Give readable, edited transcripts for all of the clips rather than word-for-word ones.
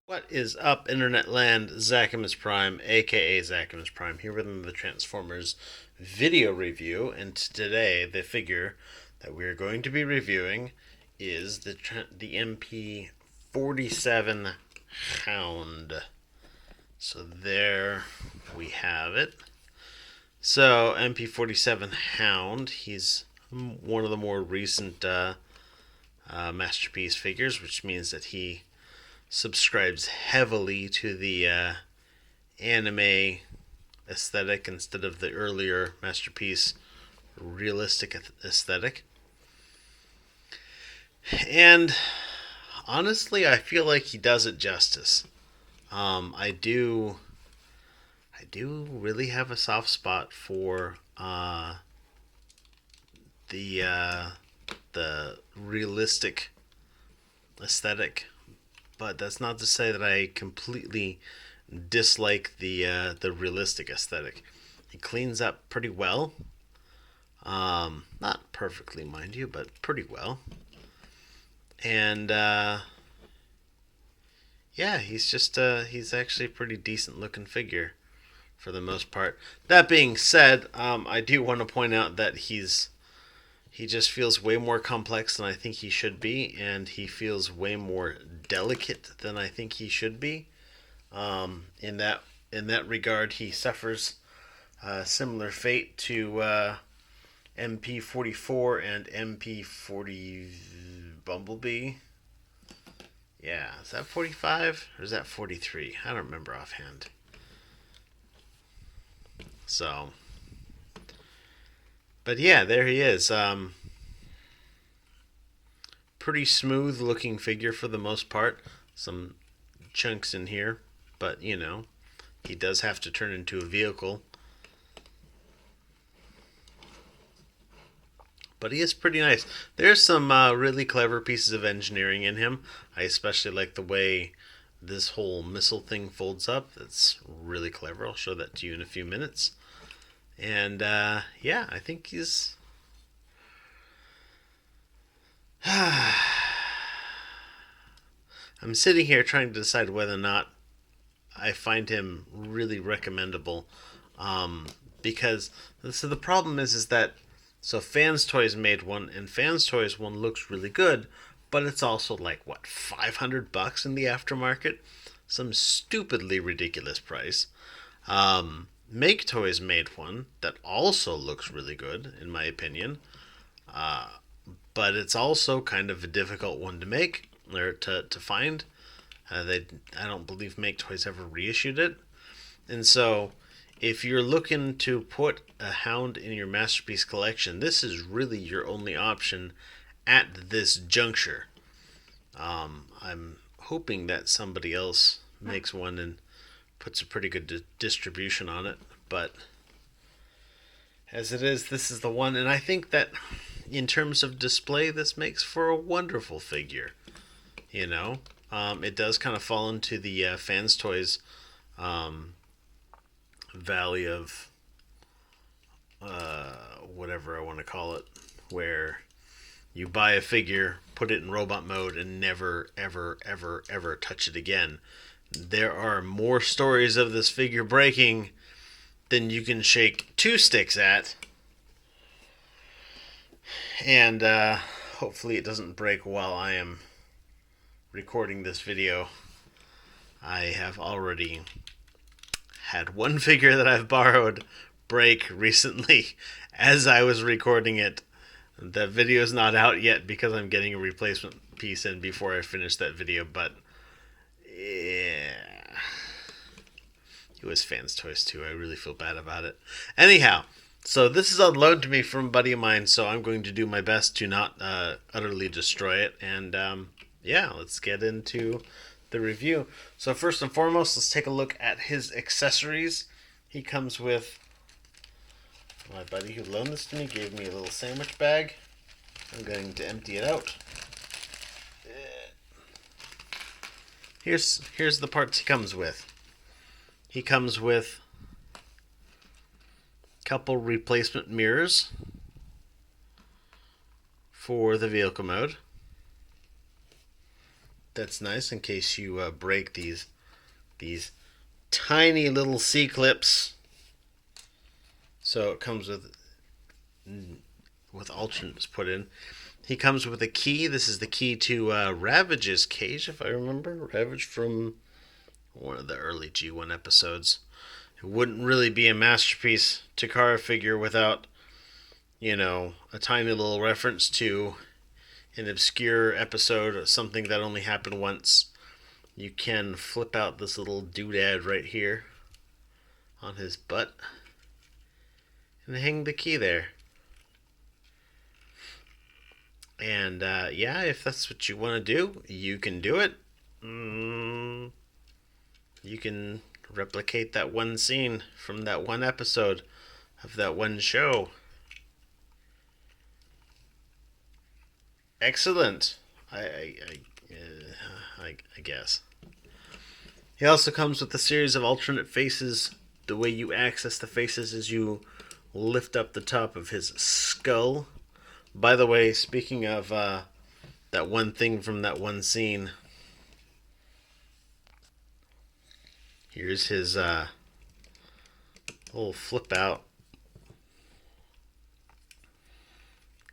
What is up, Internet Land? Zachamus Prime, aka Zachamus Prime, here with the Transformers video review. And today, the figure that we're going to be reviewing is the MP-47 Hound. So there we have it. So MP-47 Hound, he's one of the more recent Masterpiece figures, which means that he subscribes heavily to the anime aesthetic instead of the earlier Masterpiece realistic aesthetic. And honestly, I feel like he does it justice. I do really have a soft spot for the the realistic aesthetic, but that's not to say that I completely dislike the realistic aesthetic. It cleans up pretty well. Not perfectly, mind you, but pretty well. And yeah, he's actually a pretty decent looking figure for the most part. That being said, I do want to point out that he just feels way more complex than I think he should be, and he feels way more delicate than I think he should be. In that regard, he suffers a similar fate to MP-44 and MP-40 Bumblebee. Yeah, is that 45 or is that 43? I don't remember offhand. So, but yeah, there he is. Pretty smooth looking figure for the most part. Some chunks in here, but he does have to turn into a vehicle. But he is pretty nice. There's some really clever pieces of engineering in him. I especially like the way this whole missile thing folds up. That's really clever. I'll show that to you in a few minutes. And yeah, I think he's. I'm sitting here trying to decide whether or not I find him really recommendable. Because so the problem is that Fans Toys made one, and Fans Toys one looks really good, but it's also like what, $500 in the aftermarket, some stupidly ridiculous price. Make Toys made one that also looks really good, in my opinion, but it's also kind of a difficult one to make or to find. I don't believe Make Toys ever reissued it, and so if you're looking to put a Hound in your Masterpiece collection, this is really your only option at this juncture. I'm hoping that somebody else makes one and puts a pretty good distribution on it, but as it is, this is the one, and I think that in terms of display, this makes for a wonderful figure. It does kind of fall into the Fans Toys valley of whatever I want to call it, where you buy a figure, put it in robot mode, and never, ever, ever, ever touch it again. There are more stories of this figure breaking than you can shake two sticks at, and hopefully it doesn't break while I am recording this video. I have already had one figure that I've borrowed break recently as I was recording it. The video is not out yet because I'm getting a replacement piece in before I finish that video, but yeah, it was Fans Toys too. I really feel bad about it. Anyhow, so this is on loan to me from a buddy of mine, so I'm going to do my best to not utterly destroy it. And yeah, let's get into the review. So first and foremost, let's take a look at his accessories. He comes with, my buddy who loaned this to me gave me a little sandwich bag. I'm going to empty it out. Here's the parts he comes with. He comes with a couple replacement mirrors for the vehicle mode. That's nice in case you break these tiny little C clips. So it comes with alternates put in. He comes with a key. This is the key to Ravage's cage, if I remember. Ravage from one of the early G1 episodes. It wouldn't really be a masterpiece Takara figure without, a tiny little reference to an obscure episode, something that only happened once. You can flip out this little doodad right here on his butt and hang the key there. And if that's what you want to do, you can do it. You can replicate that one scene from that one episode of that one show. Excellent. I guess. He also comes with a series of alternate faces. The way you access the faces is you lift up the top of his skull. By the way, speaking of that one thing from that one scene, here's his little flip out.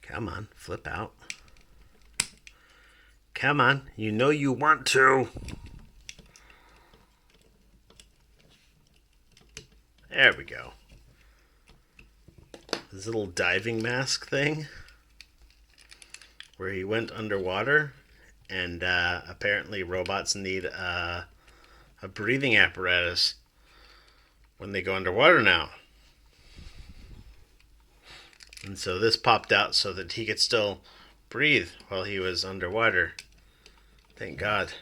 Come on, flip out. Come on, you know you want to. There we go. This little diving mask thing where he went underwater, and apparently robots need a breathing apparatus when they go underwater now. And so this popped out so that he could still breathe while he was underwater. Thank God.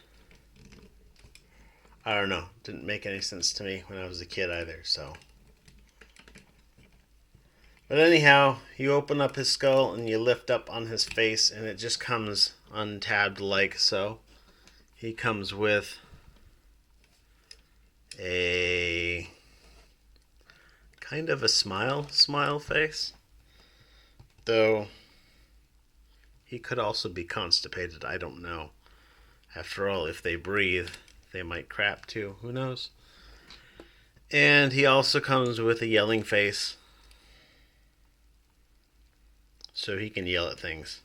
I don't know. Didn't make any sense to me when I was a kid either, so. But anyhow, you open up his skull and you lift up on his face and it just comes untabbed like so. He comes with a kind of a smile face. Though he could also be constipated, I don't know. After all, if they breathe, they might crap too. Who knows? And he also comes with a yelling face. So he can yell at things.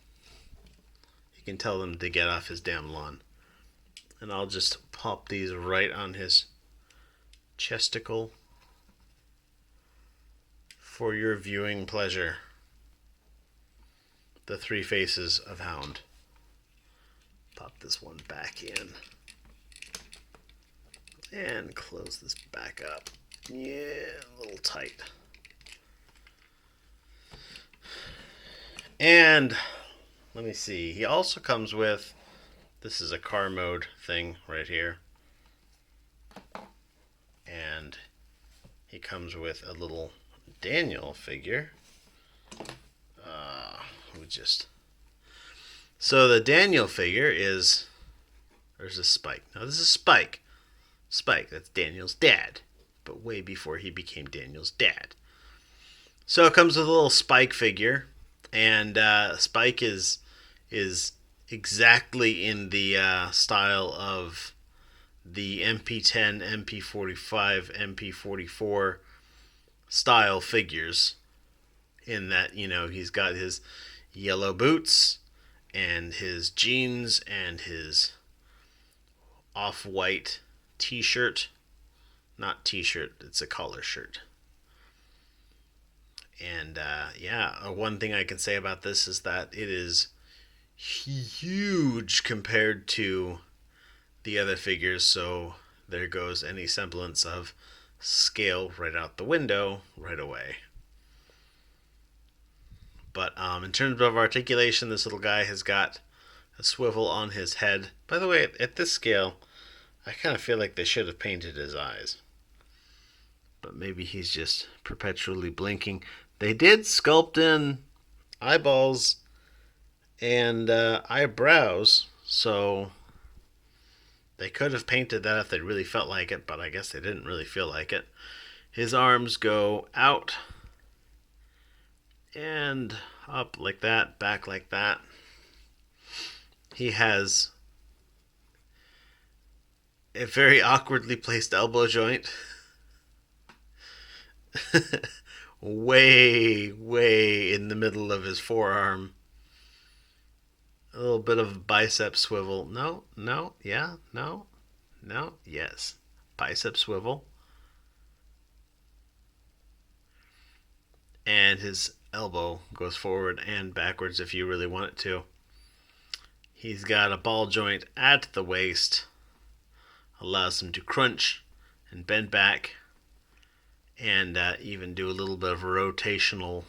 He can tell them to get off his damn lawn. And I'll just pop these right on his chesticle for your viewing pleasure. The three faces of Hound. Pop this one back in. And close this back up. Yeah, a little tight. And let me see. He also comes with, this is a car mode thing right here. And he comes with a little Daniel figure. So the Daniel figure is, there's a Spike. Now this is Spike. Spike, that's Daniel's dad. But way before he became Daniel's dad. So it comes with a little Spike figure. And Spike is exactly in the style of the MP-10, MP-45, MP-44 style figures. In that, he's got his yellow boots and his jeans and his off-white t-shirt. Not t-shirt, it's a collar shirt. And one thing I can say about this is that it is huge compared to the other figures, so there goes any semblance of scale right out the window right away. But in terms of articulation, this little guy has got a swivel on his head. By the way, at this scale, I kind of feel like they should have painted his eyes. But maybe he's just perpetually blinking. They did sculpt in eyeballs and eyebrows, so they could have painted that if they really felt like it, but I guess they didn't really feel like it. His arms go out and up like that, back like that. He has A very awkwardly placed elbow joint. Way in the middle of his forearm. A little bit of bicep swivel. No, no, yeah, no, no, yes. Bicep swivel. And his elbow goes forward and backwards if you really want it to. He's got a ball joint at the waist, allows him to crunch and bend back, and even do a little bit of rotational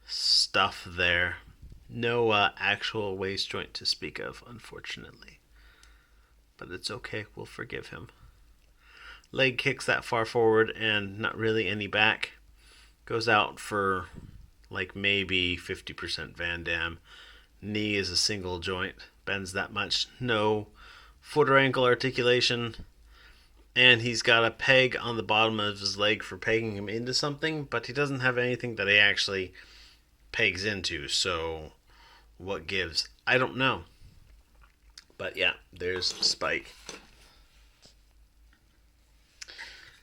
stuff there. No actual waist joint to speak of, unfortunately. But it's okay, we'll forgive him. Leg kicks that far forward and not really any back. Goes out for like maybe 50% Van Damme. Knee is a single joint, bends that much. No foot or ankle articulation. And he's got a peg on the bottom of his leg for pegging him into something, but he doesn't have anything that he actually pegs into. So what gives? I don't know. But yeah, there's Spike.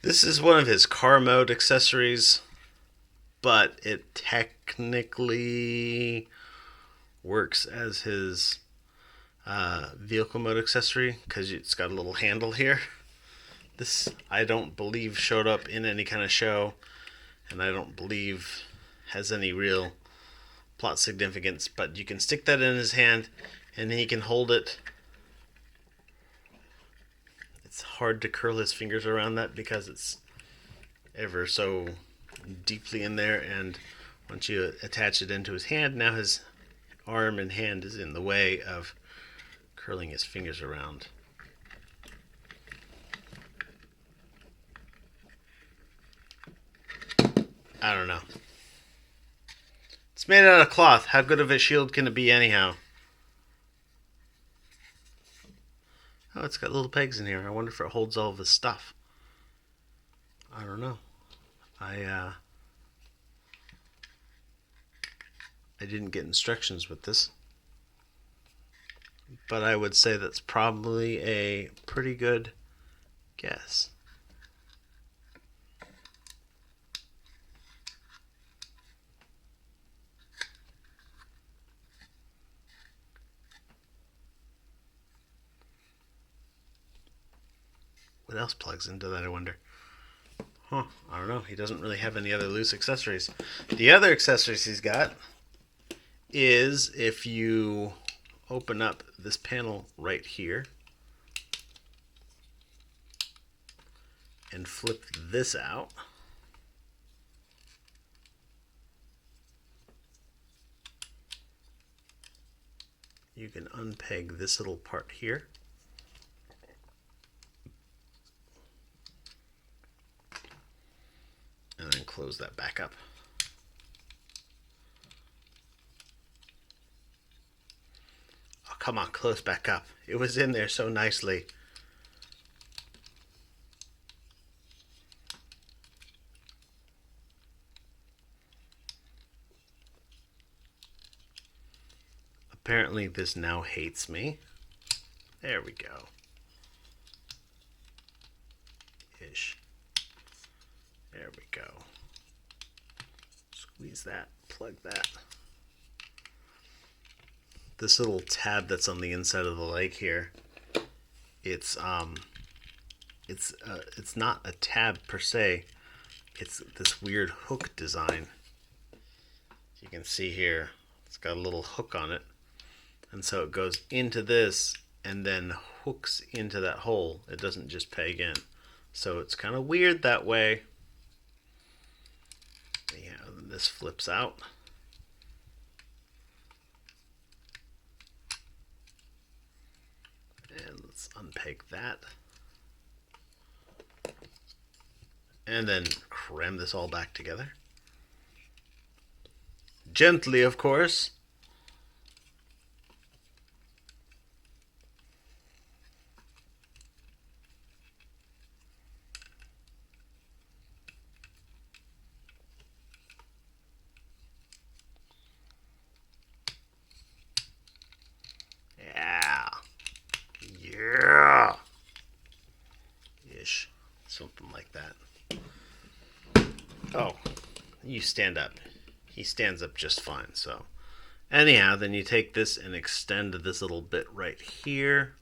This is one of his car mode accessories, but it technically works as his vehicle mode accessory because it's got a little handle here. This, I don't believe, showed up in any kind of show, and I don't believe has any real plot significance, but you can stick that in his hand and he can hold it. It's hard to curl his fingers around that because it's ever so deeply in there, and once you attach it into his hand, now his arm and hand is in the way of curling his fingers around. I don't know. It's made out of cloth. How good of a shield can it be anyhow? Oh, it's got little pegs in here. I wonder if it holds all of his stuff. I don't know. I didn't get instructions with this, but I would say that's probably a pretty good guess. What else plugs into that, I wonder? I don't know. He doesn't really have any other loose accessories. The other accessories he's got is if you open up this panel right here and flip this out, you can unpeg this little part here. And then close that back up. Oh, come on, close back up. It was in there so nicely. Apparently this now hates me. There we go. Ish. There we go. Squeeze that, plug that. This little tab that's on the inside of the leg here, it's not a tab per se. It's this weird hook design. You can see here, it's got a little hook on it. And so it goes into this and then hooks into that hole. It doesn't just peg in. So it's kind of weird that way. Yeah, and this flips out. And let's unpeg that. And then cram this all back together. Gently, of course. Yeah. something like that. Oh, you stand up. He stands up just fine, so. Anyhow, then you take this and extend this little bit right here.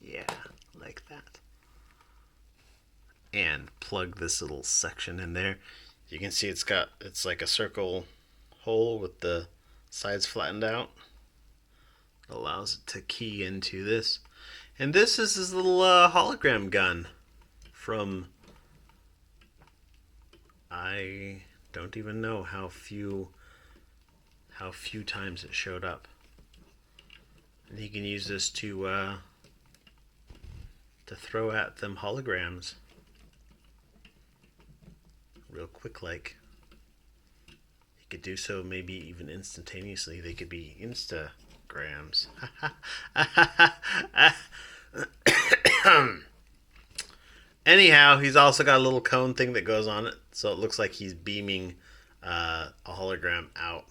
Yeah, like that. And plug this little section in there. You can see it's like a circle hole with the sides flattened out. It allows it to key into this. And this is his little hologram gun from, I don't even know how few times it showed up. And you can use this to throw at them holograms real quick, like. You could do so maybe even instantaneously. They could be Instagrams. Anyhow, he's also got a little cone thing that goes on it, so it looks like he's beaming a hologram out.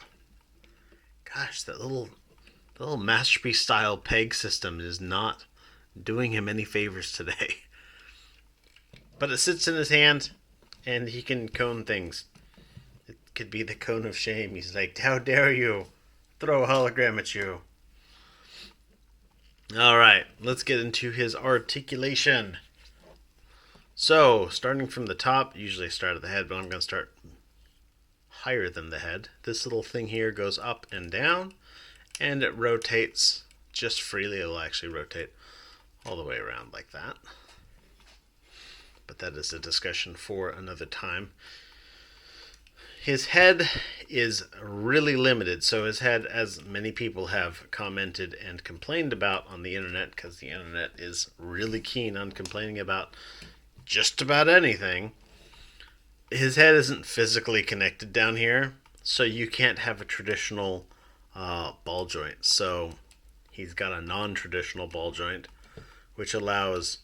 Gosh, that little Masterpiece style peg system is not doing him any favors today. But it sits in his hand, and he can cone things. It could be the cone of shame. He's like, how dare you throw a hologram at you. Alright, let's get into his articulation. So, starting from the top, usually I start at the head, but I'm going to start higher than the head. This little thing here goes up and down, and it rotates just freely. It'll actually rotate all the way around like that. But that is a discussion for another time. His head is really limited. So his head, as many people have commented and complained about on the internet, because the internet is really keen on complaining about just about anything, his head isn't physically connected down here, so you can't have a traditional ball joint. So he's got a non-traditional ball joint, which allows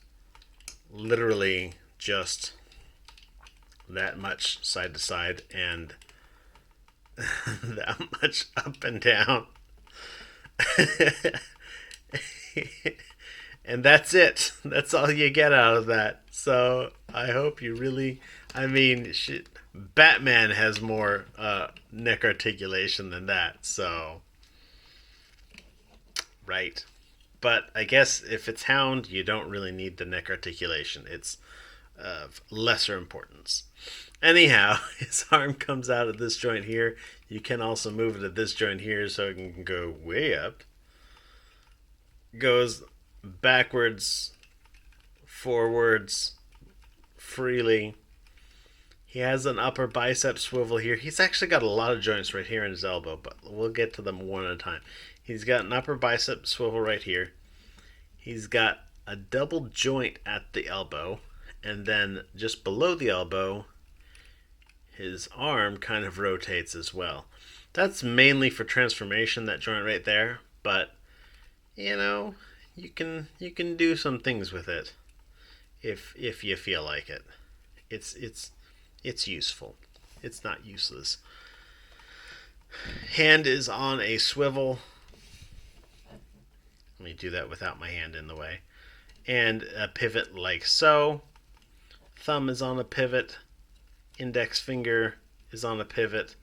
literally just that much side to side and that much up and down. And that's it. That's all you get out of that. So I hope you really, shit, Batman has more neck articulation than that. So, right. But I guess if it's Hound, you don't really need the neck articulation. It's of lesser importance. Anyhow, his arm comes out of this joint here. You can also move it at this joint here so it can go way up. Goes backwards, forwards, freely. He has an upper bicep swivel here. He's actually got a lot of joints right here in his elbow, but we'll get to them one at a time. He's got an upper bicep swivel right here. He's got a double joint at the elbow, and then just below the elbow, his arm kind of rotates as well. That's mainly for transformation, that joint right there, but you know, you can do some things with it if you feel like it. It's useful. It's not useless. Hand is on a swivel. Let me do that without my hand in the way. And a pivot like so. Thumb is on a pivot. Index finger is on a pivot.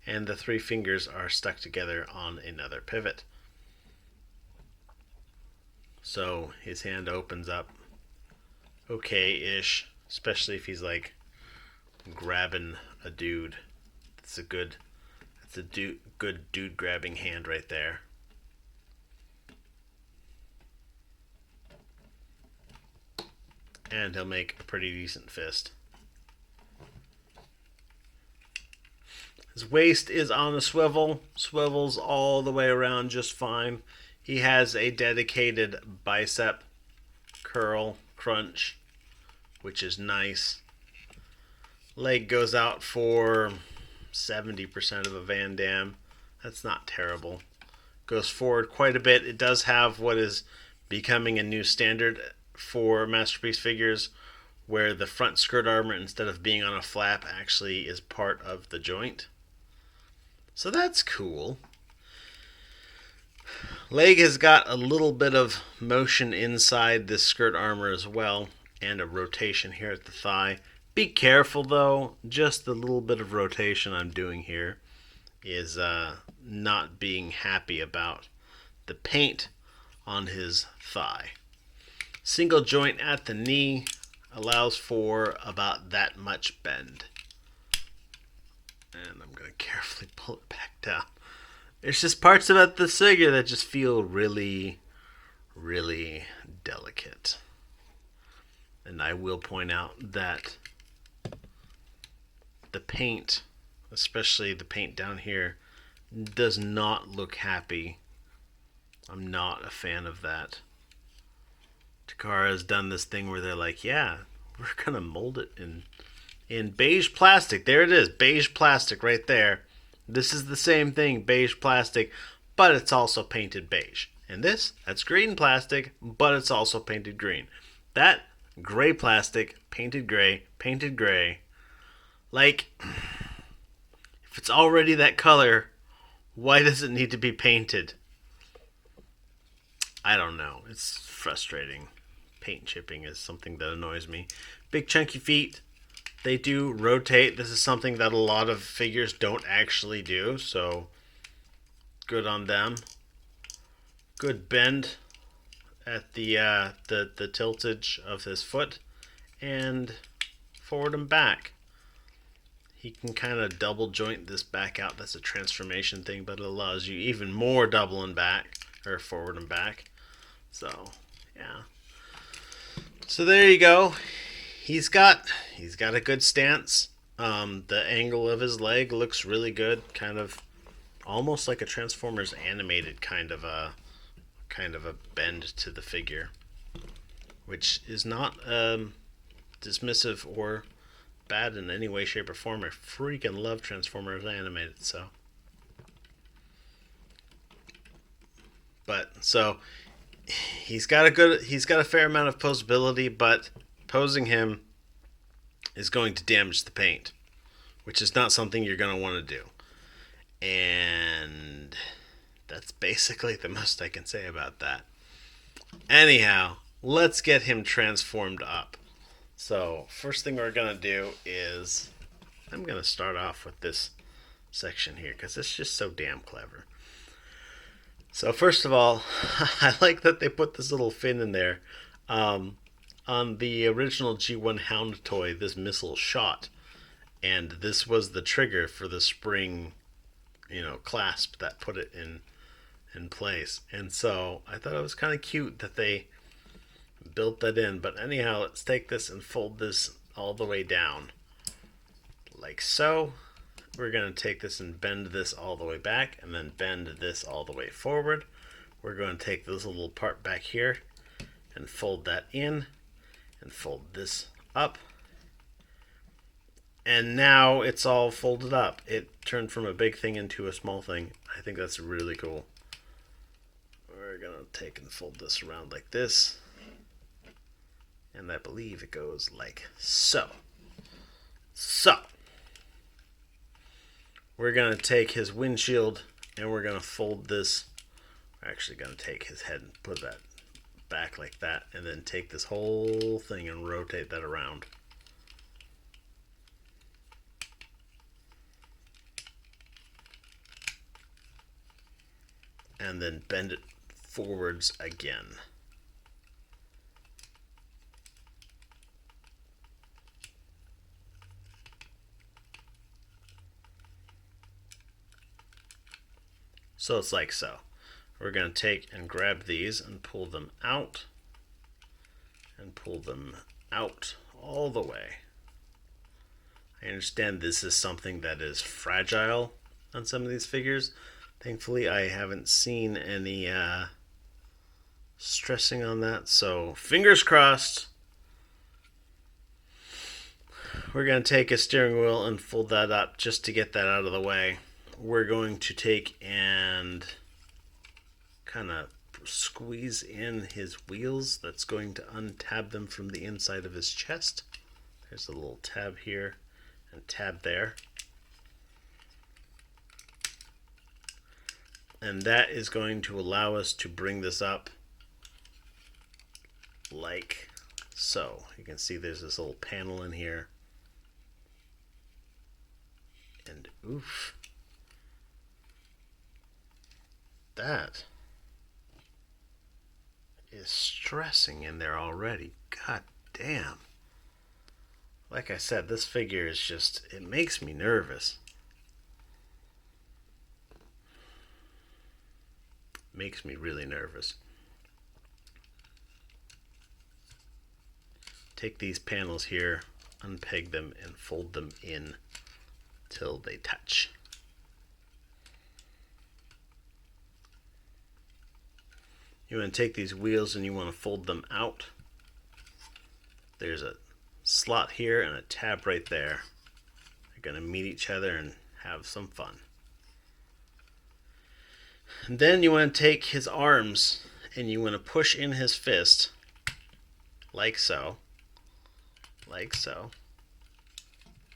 And the three fingers are stuck together on another pivot. So his hand opens up okay-ish, especially if he's like grabbing a dude. That's a good dude grabbing hand right there. And he'll make a pretty decent fist. His waist is on a swivel. Swivels all the way around just fine. He has a dedicated bicep curl crunch, which is nice. Leg goes out for 70% of a Van Damme. That's not terrible. Goes forward quite a bit. It does have what is becoming a new standard for Masterpiece figures, where the front skirt armor, instead of being on a flap, actually is part of the joint. So that's cool. Leg has got a little bit of motion inside this skirt armor as well, and a rotation here at the thigh. Be careful though, just the little bit of rotation I'm doing here is not being happy about the paint on his thigh. Single joint at the knee allows for about that much bend. And I'm going to carefully pull it back down. There's just parts about this figure that just feel really, really delicate. And I will point out that the paint, especially the paint down here, does not look happy. I'm not a fan of that. Takara has done this thing where they're like, yeah, we're going to mold it in beige plastic. There it is, beige plastic right there. This is the same thing, beige plastic, but it's also painted beige. And this, that's green plastic, but it's also painted green. That, gray plastic, painted gray, painted gray. Like, if it's already that color, why does it need to be painted? I don't know. It's frustrating. Paint chipping is something that annoys me. Big chunky feet. They do rotate. This is something that a lot of figures don't actually do, so good on them. Good bend at the tiltage of his foot, and forward and back. He can kind of double joint this back out. That's a transformation thing, but it allows you even more double and back, or forward and back. So, yeah. So there you go. He's got a good stance. The angle of his leg looks really good. Kind of almost like a Transformers animated kind of a bend to the figure, which is not dismissive or bad in any way, shape, or form. I freaking love Transformers animated. So he's got a fair amount of posability, but posing him is going to damage the paint, which is not something you're going to want to do. And that's basically the most I can say about that. Anyhow, let's get him transformed up. So, first thing we're going to do is, I'm going to start off with this section here because it's just so damn clever. So, first of all, I like that they put this little fin in there. On the original G1 Hound toy, this missile shot, and this was the trigger for the spring, clasp that put it in place. And so I thought it was kind of cute that they built that in. But anyhow, let's take this and fold this all the way down, like so. We're going to take this and bend this all the way back, and then bend this all the way forward. We're going to take this little part back here and fold that in, and fold this up. And now it's all folded up. It turned from a big thing into a small thing. I think that's really cool. We're going to take and fold this around like this. And I believe it goes like so. So, we're going to take his windshield and we're going to fold this. We're actually going to take his head and put that back like that, and then take this whole thing and rotate that around. And then bend it forwards again. So it's like so. We're going to take and grab these and pull them out, and pull them out all the way. I understand this is something that is fragile on some of these figures. Thankfully, I haven't seen any stressing on that, so fingers crossed. We're going to take a steering wheel and fold that up just to get that out of the way. We're going to take and kind of squeeze in his wheels. That's going to untab them from the inside of his chest. There's a little tab here and tab there. And that is going to allow us to bring this up like so. You can see there's this little panel in here. And oof. That is stressing in there already. God damn. Like I said, this figure is just, it makes me nervous. Makes me really nervous. Take these panels here, unpeg them, and fold them in till they touch. You want to take these wheels and you want to fold them out. There's a slot here and a tab right there. They're going to meet each other and have some fun. And then you want to take his arms and you want to push in his fist like so. Like so.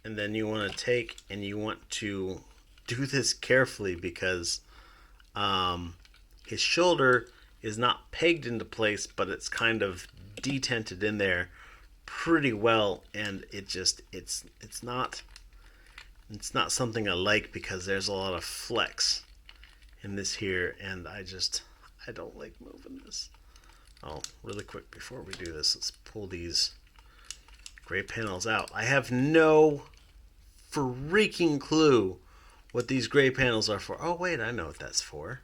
And then you want to take and you want to do this carefully because his shoulder is not pegged into place, but it's kind of detented in there pretty well, and it's not something I like because there's a lot of flex in this here, and I don't like moving this. Oh, really quick before we do this, let's pull these gray panels out. I have no freaking clue what these gray panels are for. Oh wait, I know what that's for.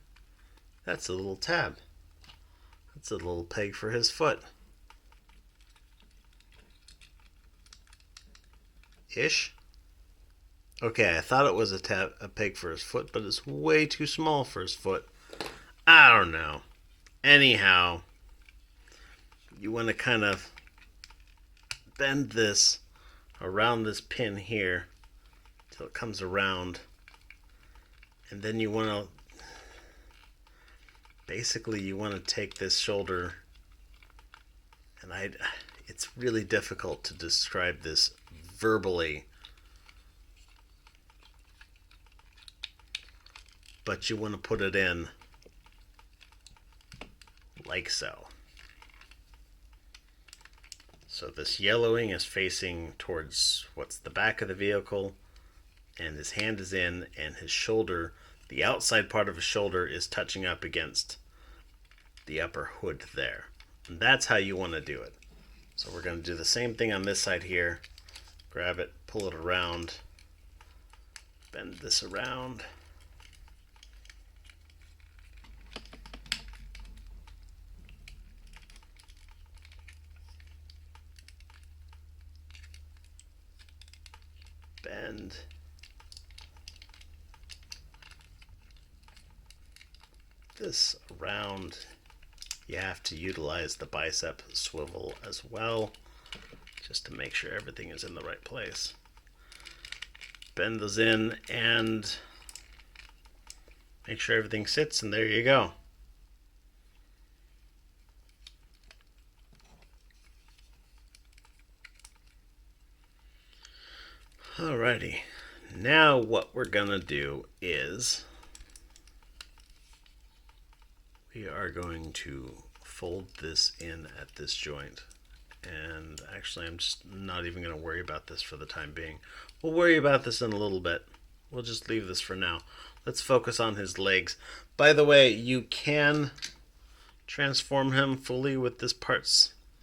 That's a little tab. That's a little peg for his foot. Ish. Okay, I thought it was a peg for his foot, but it's way too small for his foot. I don't know. Anyhow, you want to kind of bend this around this pin here till it comes around, and then you want to basically you want to take this shoulder, and it's really difficult to describe this verbally, but you want to put it in like so. So this yellowing is facing towards what's the back of the vehicle, and his hand is in, and his shoulder, the outside part of his shoulder, is touching up against the upper hood there. And that's how you want to do it. So we're going to do the same thing on this side here. Grab it, pull it around, bend this around. Bend. This around. You have to utilize the bicep swivel as well, just to make sure everything is in the right place. Bend those in and make sure everything sits, and there you go. Alrighty, now what we're gonna do is we are going to fold this in at this joint. And actually, I'm just not even going to worry about this for the time being. We'll worry about this in a little bit. We'll just leave this for now. Let's focus on his legs. By the way, you can transform him fully with this part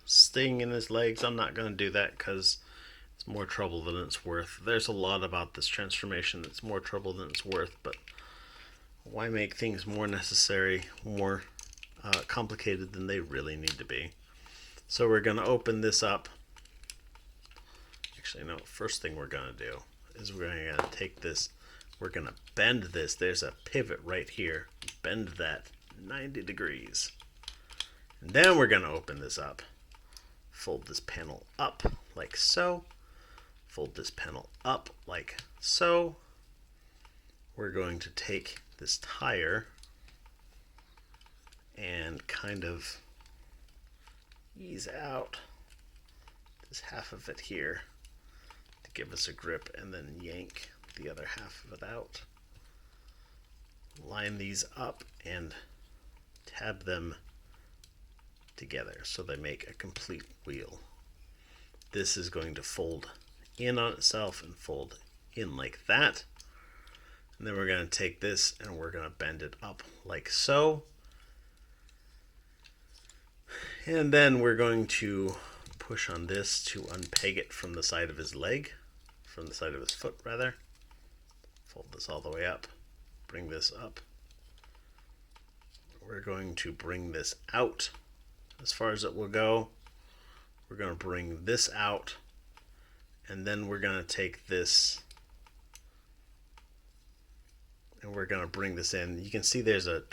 staying in his legs. I'm not going to do that because it's more trouble than it's worth. There's a lot about this transformation that's more trouble than it's worth, but why make things more necessary, more complicated than they really need to be? So we're going to open this up. Actually, no, first thing we're going to do is we're going to take this, we're going to bend this. There's a pivot right here. Bend that 90 degrees. And then we're going to open this up. Fold this panel up like so. Fold this panel up like so. We're going to take this tire and kind of ease out this half of it here to give us a grip, and then yank the other half of it out line these up and tab them together so they make a complete wheel. This is going to fold in on itself and fold in like that. And then we're going to take this and we're going to bend it up like so. And then we're going to push on this to unpeg it from the side of his leg, from the side of his foot rather. Fold this all the way up, bring this up. We're going to bring this out as far as it will go. We're going to bring this out, and then we're going to take this and we're going to bring this in. You can see there's a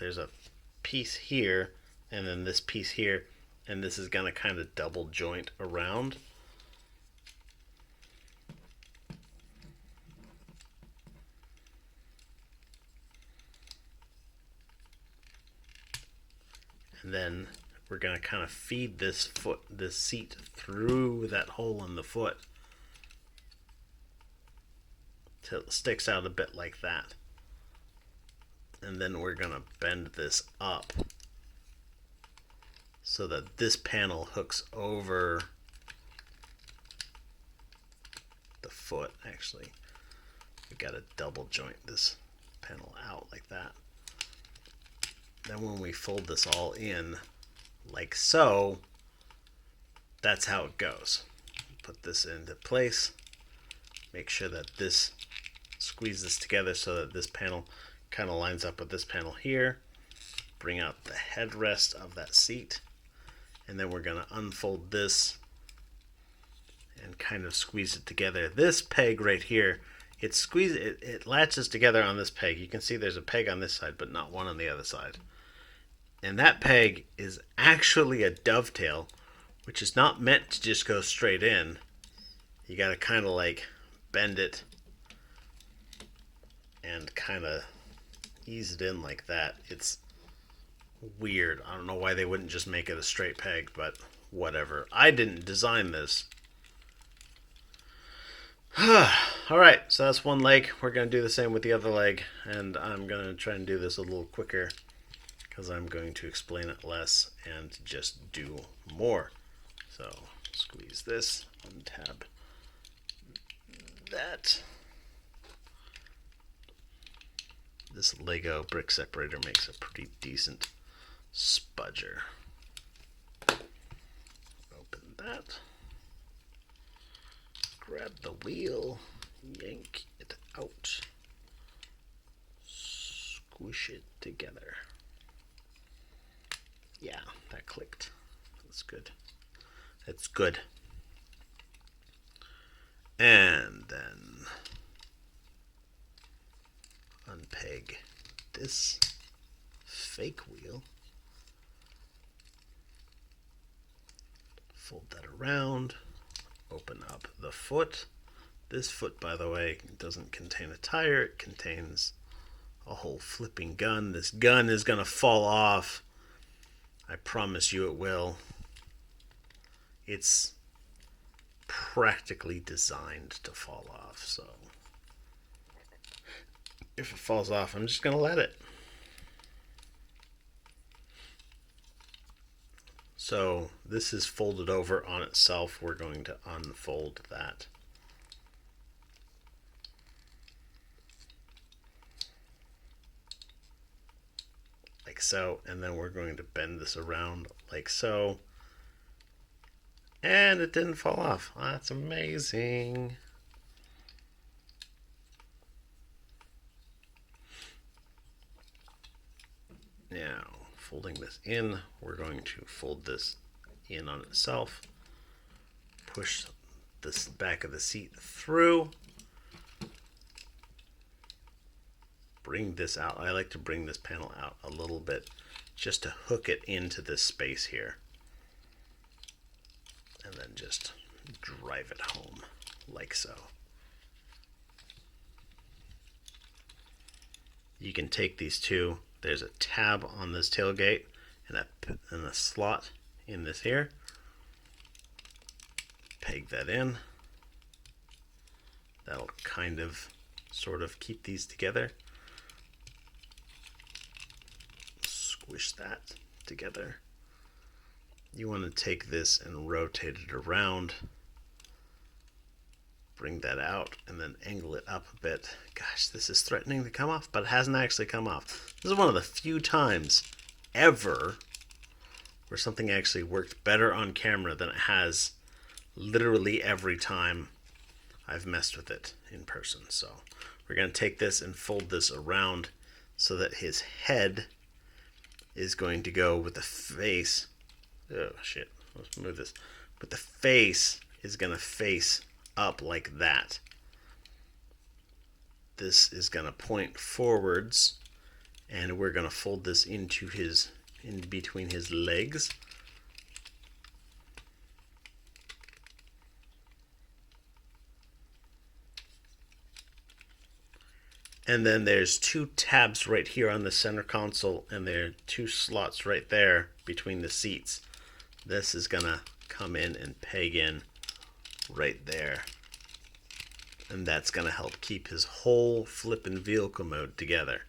piece here and then this piece here, and this is going to kind of double joint around. And then we're going to kind of feed this seat through that hole in the foot till it sticks out a bit like that. And then we're going to bend this up so that this panel hooks over the foot. Actually, we got to double joint this panel out like that. Then when we fold this all in like so, that's how it goes. Put this into place, make sure that this squeezes together so that this panel kind of lines up with this panel here. Bring out the headrest of that seat, and then we're going to unfold this and kind of squeeze it together. This peg right here, it latches together on this peg. You can see there's a peg on this side but not one on the other side. And that peg is actually a dovetail, which is not meant to just go straight in. You got to kind of like bend it and kind of ease it in like that. It's weird. I don't know why they wouldn't just make it a straight peg, but whatever. I didn't design this. Alright, so that's one leg. We're going to do the same with the other leg, and I'm going to try and do this a little quicker because I'm going to explain it less and just do more. So squeeze this, untab that. This Lego brick separator makes a pretty decent spudger. Open that. Grab the wheel, yank it out, squish it together. Yeah, that clicked. That's good. That's good. And then unpeg this fake wheel. Fold that around. Open up the foot. This foot, by the way, doesn't contain a tire. It contains a whole flipping gun. This gun is going to fall off. I promise you it will. It's practically designed to fall off, so if it falls off, I'm just going to let it. So this is folded over on itself. We're going to unfold that. Like so, and then we're going to bend this around like so. And it didn't fall off. That's amazing. Now, folding this in, we're going to fold this in on itself. Push this back of the seat through. Bring this out. I like to bring this panel out a little bit just to hook it into this space here. And then just drive it home like so. You can take these two. There's a tab on this tailgate and a slot in this here. Peg that in. That'll kind of sort of keep these together. squish that together. You want to take this and rotate it around. Bring that out and then angle it up a bit. Gosh, this is threatening to come off, but it hasn't actually come off. This is one of the few times ever where something actually worked better on camera than it has literally every time I've messed with it in person. So we're going to take this and fold this around so that his head is going to go with the face. Oh shit, let's move this. But the face is going to face up like that. This is going to point forwards, and we're going to fold this into in between his legs. And then there's two tabs right here on the center console, and there are two slots right there between the seats. This is gonna come in and peg in right there. And that's gonna help keep his whole flippin' vehicle mode together.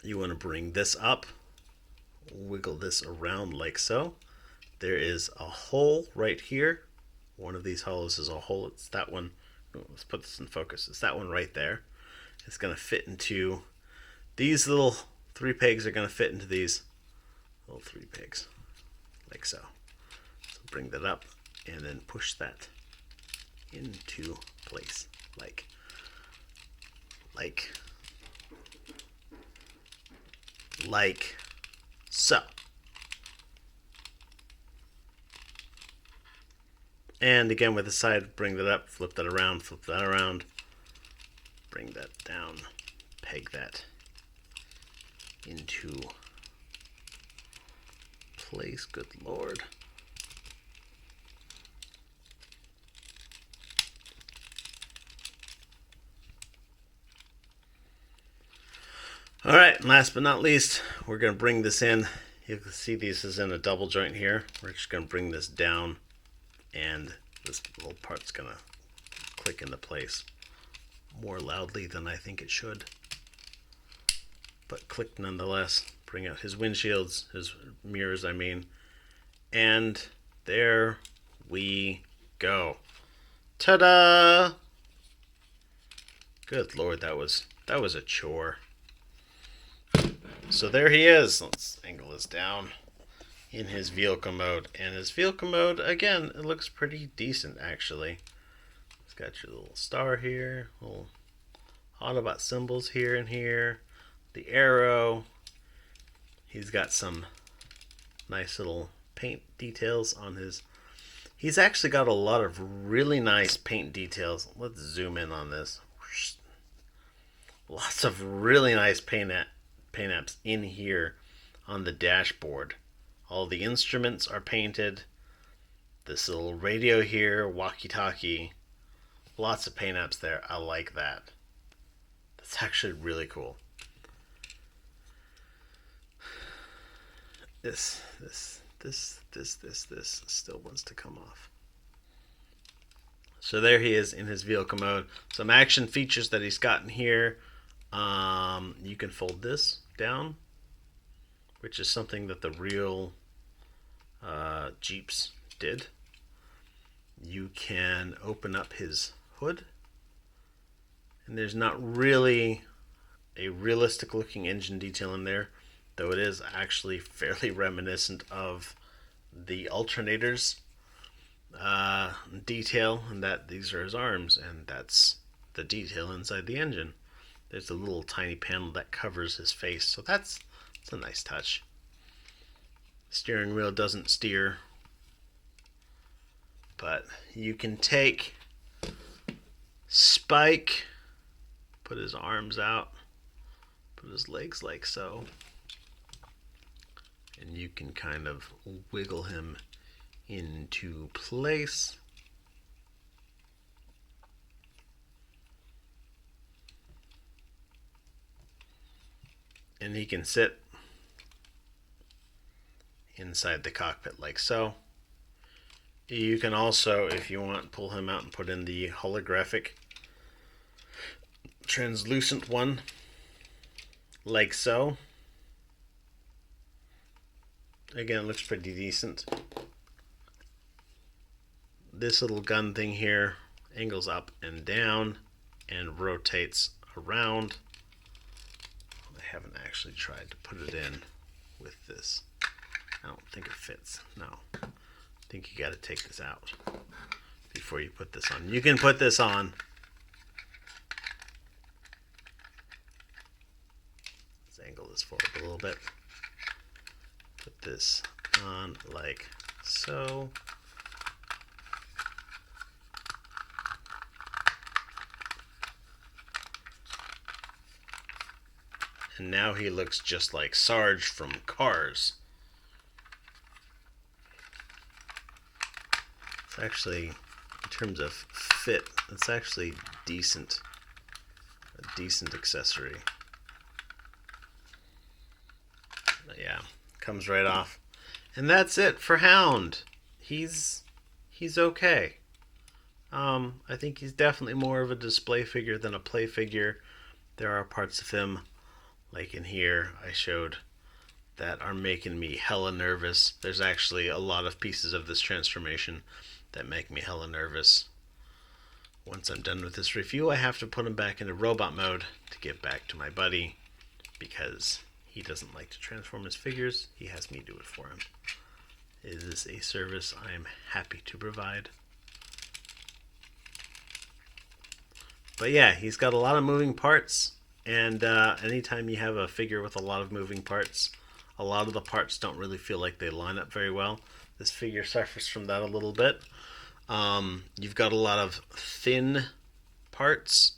You wanna bring this up, wiggle this around like so. There is a hole right here. One of these holes is a hole. It's that one. Let's put this in focus. It's that one right there. It's going to fit into these little 3 pegs are going to fit into these little 3 pegs like so. So bring that up and then push that into place like so. And again with the side, bring that up, flip that around, bring that down, peg that into place. Good Lord. All right, and last but not least, we're going to bring this in. You can see this is in a double joint here. We're just going to bring this down, and this little part's going to click into place more loudly than I think it should, but click nonetheless. Bring out his windshields, his mirrors I mean, and there we go. Ta-da! Good Lord, that was a chore. So there he is. Let's angle this down in his vehicle mode, and his vehicle mode, again, it looks pretty decent actually. It's got your little star here, little Autobot symbols here and here, the arrow. He's got some nice little paint details on his. He's actually got a lot of really nice paint details. Let's zoom in on this. Lots of really nice paint apps in here on the dashboard. All the instruments are painted. This little radio here, walkie-talkie. Lots of paint apps there. I like that. That's actually really cool. This still wants to come off. So there he is in his vehicle mode. Some action features that he's gotten here. You can fold this down, which is something that the real Jeeps did. You can open up his hood, and there's not really a realistic looking engine detail in there, though it is actually fairly reminiscent of the alternators detail, and that these are his arms, and that's the detail inside the engine. There's a little tiny panel that covers his face, so that's a nice touch. Steering wheel doesn't steer, but you can take Spike, put his arms out, put his legs like so, and you can kind of wiggle him into place. And he can sit inside the cockpit like so. You can also, if you want, pull him out and put in the holographic translucent one like so. Again, looks pretty decent. This little gun thing here angles up and down and rotates around. I haven't actually tried to put it in with this. I don't think it fits. No. I think you got to take this out before you put this on. You can put this on. Let's angle this forward a little bit. Put this on like so. And now he looks just like Sarge from Cars. It's actually, in terms of fit, it's actually decent. A decent accessory. But yeah, comes right off. And that's it for Hound. He's okay. I think he's definitely more of a display figure than a play figure. There are parts of him, like in here, I showed, that are making me hella nervous. There's actually a lot of pieces of this transformation that make me hella nervous. Once I'm done with this review, I have to put him back into robot mode to give back to my buddy, because he doesn't like to transform his figures. He has me do it for him. It is a service I am happy to provide. But yeah, he's got a lot of moving parts. And anytime you have a figure with a lot of moving parts, a lot of the parts don't really feel like they line up very well. This figure suffers from that a little bit. You've got a lot of thin parts.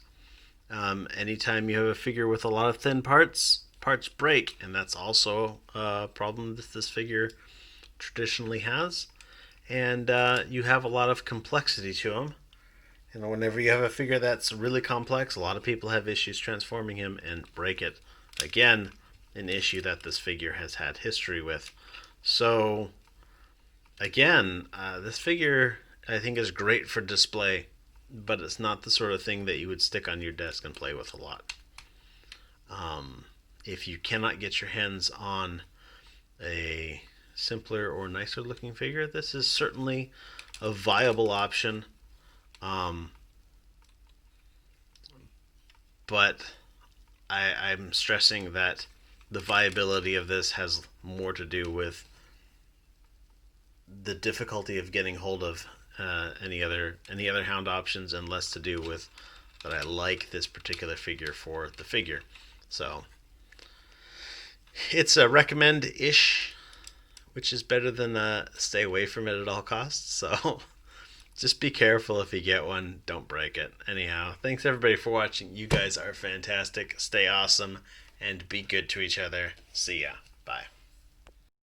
Anytime you have a figure with a lot of thin parts, parts break. And that's also a problem that this figure traditionally has. And you have a lot of complexity to him. You know, whenever you have a figure that's really complex, a lot of people have issues transforming him and break it. Again, an issue that this figure has had history with. So, again, this figure I think is great for display, but it's not the sort of thing that you would stick on your desk and play with a lot. If you cannot get your hands on a simpler or nicer looking figure, this is certainly a viable option. But I'm stressing that the viability of this has more to do with the difficulty of getting hold of any other Hound options, and less to do with that I like this particular figure for the figure. So it's a recommend-ish, which is better than stay away from it at all costs. So just be careful if you get one. Don't break it. Anyhow, thanks everybody for watching. You guys are fantastic. Stay awesome and be good to each other. See ya. Bye.